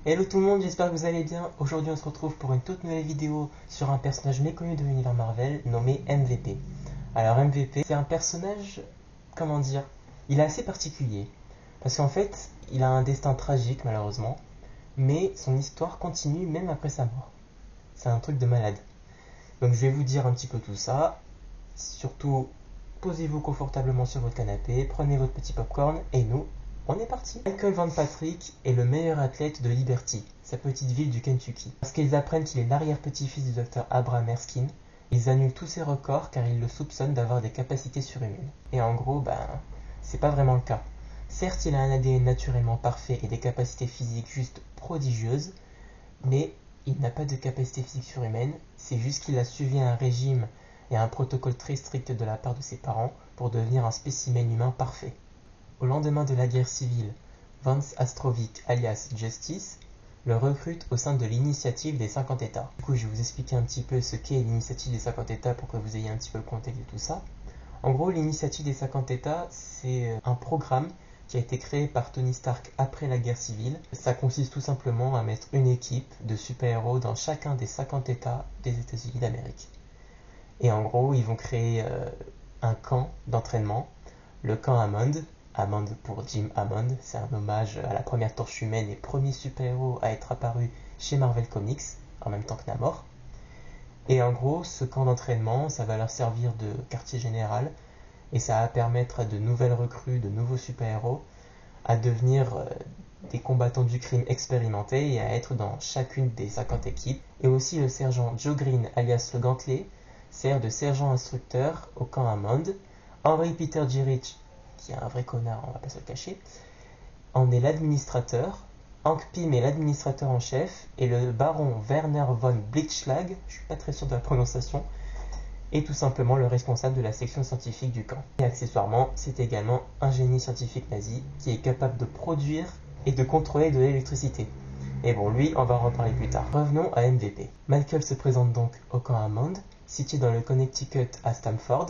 Hello tout le monde, j'espère que vous allez bien. Aujourd'hui on se retrouve pour une toute nouvelle vidéo sur un personnage méconnu de l'univers Marvel nommé MVP. Alors MVP, c'est un personnage, comment dire, il est assez particulier. Parce qu'en fait, il a un destin tragique malheureusement, mais son histoire continue même après sa mort. C'est un truc de malade. Donc je vais vous dire un petit peu tout ça. Surtout, posez-vous confortablement sur votre canapé, prenez votre petit popcorn et nous, on est parti. Michael Van Patrick est le meilleur athlète de Liberty, sa petite ville du Kentucky. Lorsqu'ils apprennent qu'il est l'arrière-petit-fils du docteur Abraham Erskine, ils annulent tous ses records car ils le soupçonnent d'avoir des capacités surhumaines. Et en gros, c'est pas vraiment le cas. Certes, il a un ADN naturellement parfait et des capacités physiques juste prodigieuses, mais il n'a pas de capacité physique surhumaine, c'est juste qu'il a suivi un régime et un protocole très strict de la part de ses parents pour devenir un spécimen humain parfait. Au lendemain de la guerre civile, Vance Astrovic alias Justice le recrute au sein de l'initiative des 50 États. Du coup, je vais vous expliquer un petit peu ce qu'est l'initiative des 50 États pour que vous ayez un petit peu le contexte de tout ça. En gros, l'initiative des 50 États, c'est un programme qui a été créé par Tony Stark après la guerre civile. Ça consiste tout simplement à mettre une équipe de super-héros dans chacun des 50 États des États-Unis d'Amérique. Et en gros, ils vont créer un camp d'entraînement, le camp Hammond. Hammond pour Jim Hammond, c'est un hommage à la première torche humaine et premier super-héros à être apparu chez Marvel Comics, en même temps que Namor. Et en gros, ce camp d'entraînement, ça va leur servir de quartier général, et ça va permettre à de nouvelles recrues, de nouveaux super-héros, à devenir des combattants du crime expérimentés et à être dans chacune des 50 équipes. Et aussi le sergent Joe Green, alias le Gantelet, sert de sergent instructeur au camp Hammond. Henry Peter Gyrich, qui est un vrai connard, on va pas se le cacher, en est l'administrateur. Hank Pym est l'administrateur en chef, et le baron Werner von Blitzschlag, je suis pas très sûr de la prononciation, est tout simplement le responsable de la section scientifique du camp. Et accessoirement, c'est également un génie scientifique nazi qui est capable de produire et de contrôler de l'électricité. Et bon, lui, on va en reparler plus tard. Revenons à MVP. Michael se présente donc au camp Hammond, situé dans le Connecticut à Stamford.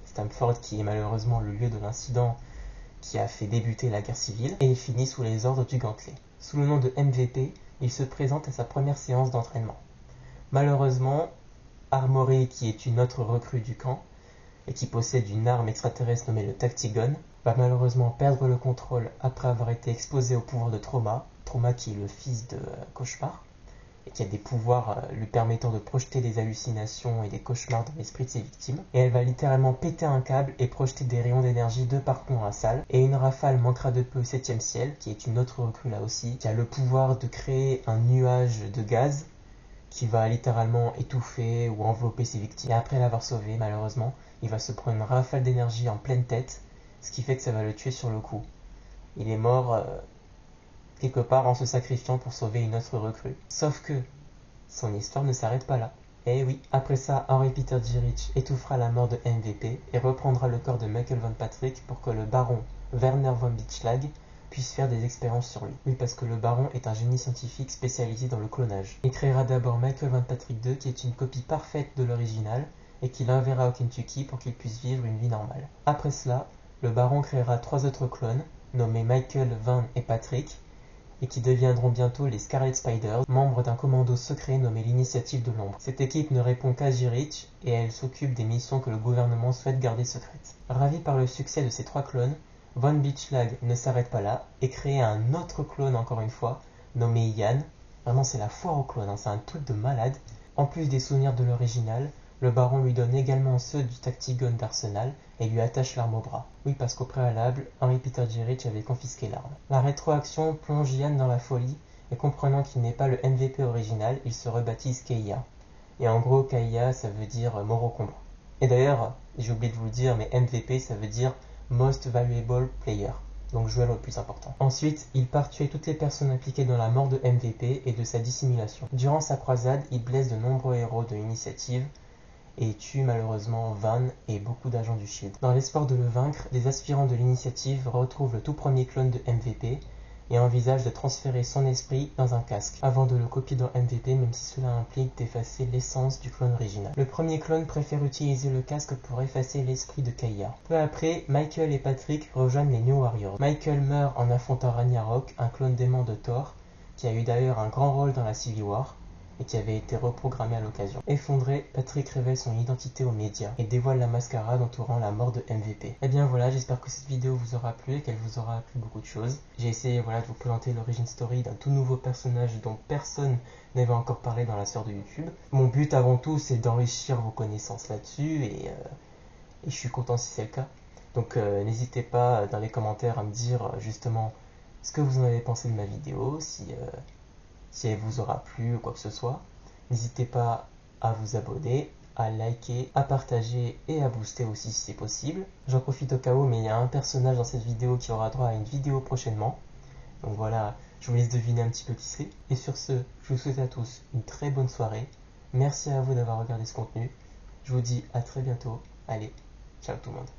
Stamford qui est malheureusement le lieu de l'incident qui a fait débuter la guerre civile, et il finit sous les ordres du Gantelet. Sous le nom de MVP, il se présente à sa première séance d'entraînement. Malheureusement, Armory, qui est une autre recrue du camp, et qui possède une arme extraterrestre nommée le Tactigun, va malheureusement perdre le contrôle après avoir été exposé au pouvoir de Trauma, Trauma qui est le fils de Cauchemar, et qui a des pouvoirs lui permettant de projeter des hallucinations et des cauchemars dans l'esprit de ses victimes. Et elle va littéralement péter un câble et projeter des rayons d'énergie de partout dans la salle. Et une rafale manquera de peu au 7ème ciel, qui est une autre recrue là aussi, qui a le pouvoir de créer un nuage de gaz qui va littéralement étouffer ou envelopper ses victimes. Et après l'avoir sauvé, malheureusement, il va se prendre une rafale d'énergie en pleine tête, ce qui fait que ça va le tuer sur le coup. Il est mort quelque part en se sacrifiant pour sauver une autre recrue. Sauf que son histoire ne s'arrête pas là. Eh oui, après ça, Henry Peter Gyrich étouffera la mort de MVP et reprendra le corps de Michael Van Patrick pour que le baron Werner von Blitzschlag puisse faire des expériences sur lui. Oui, parce que le baron est un génie scientifique spécialisé dans le clonage. Il créera d'abord Michael Van Patrick II, qui est une copie parfaite de l'original, et qui l'enverra au Kentucky pour qu'il puisse vivre une vie normale. Après cela, le baron créera 3 autres clones, nommés Michael, Van et Patrick, et qui deviendront bientôt les Scarlet Spiders, membres d'un commando secret nommé l'Initiative de l'Ombre. Cette équipe ne répond qu'à Gyrich, et elle s'occupe des missions que le gouvernement souhaite garder secrètes. Ravi par le succès de ces 3 clones, Von Blitzschlag ne s'arrête pas là et crée un autre clone encore une fois, nommé Ian. Vraiment c'est la foire aux clones, c'est un truc de malade. En plus des souvenirs de l'original, le baron lui donne également ceux du Tactigun d'Arsenal et lui attache l'arme au bras. Oui, parce qu'au préalable, Henry Peter Gyrich avait confisqué l'arme. La rétroaction plonge Ian dans la folie, et comprenant qu'il n'est pas le MVP original, il se rebaptise Keia. Et en gros, Keia, ça veut dire mort au combat. Et d'ailleurs, j'ai oublié de vous le dire, mais MVP, ça veut dire Most Valuable Player, donc joueur le plus important. Ensuite, il part tuer toutes les personnes impliquées dans la mort de MVP et de sa dissimulation. Durant sa croisade, il blesse de nombreux héros de l'initiative, et tue malheureusement Van et beaucoup d'agents du SHIELD. Dans l'espoir de le vaincre, les aspirants de l'initiative retrouvent le tout premier clone de MVP et envisagent de transférer son esprit dans un casque, avant de le copier dans MVP, même si cela implique d'effacer l'essence du clone original. Le premier clone préfère utiliser le casque pour effacer l'esprit de Keia. Peu après, Michael et Patrick rejoignent les New Warriors. Michael meurt en affrontant Ragnarok, un clone démon de Thor, qui a eu d'ailleurs un grand rôle dans la Civil War et qui avait été reprogrammé à l'occasion. Effondré, Patrick révèle son identité aux médias et dévoile la mascarade entourant la mort de MVP. Et bien voilà, j'espère que cette vidéo vous aura plu et qu'elle vous aura appris beaucoup de choses. J'ai essayé de vous présenter l'origin story d'un tout nouveau personnage dont personne n'avait encore parlé dans la sphère de YouTube. Mon but avant tout, c'est d'enrichir vos connaissances là-dessus et je suis content si c'est le cas. Donc n'hésitez pas dans les commentaires à me dire justement ce que vous en avez pensé de ma vidéo, si elle vous aura plu ou quoi que ce soit. N'hésitez pas à vous abonner, à liker, à partager et à booster aussi si c'est possible. J'en profite au cas où, mais il y a un personnage dans cette vidéo qui aura droit à une vidéo prochainement. Donc voilà, je vous laisse deviner un petit peu qui c'est. Et sur ce, je vous souhaite à tous une très bonne soirée. Merci à vous d'avoir regardé ce contenu. Je vous dis à très bientôt. Allez, ciao tout le monde.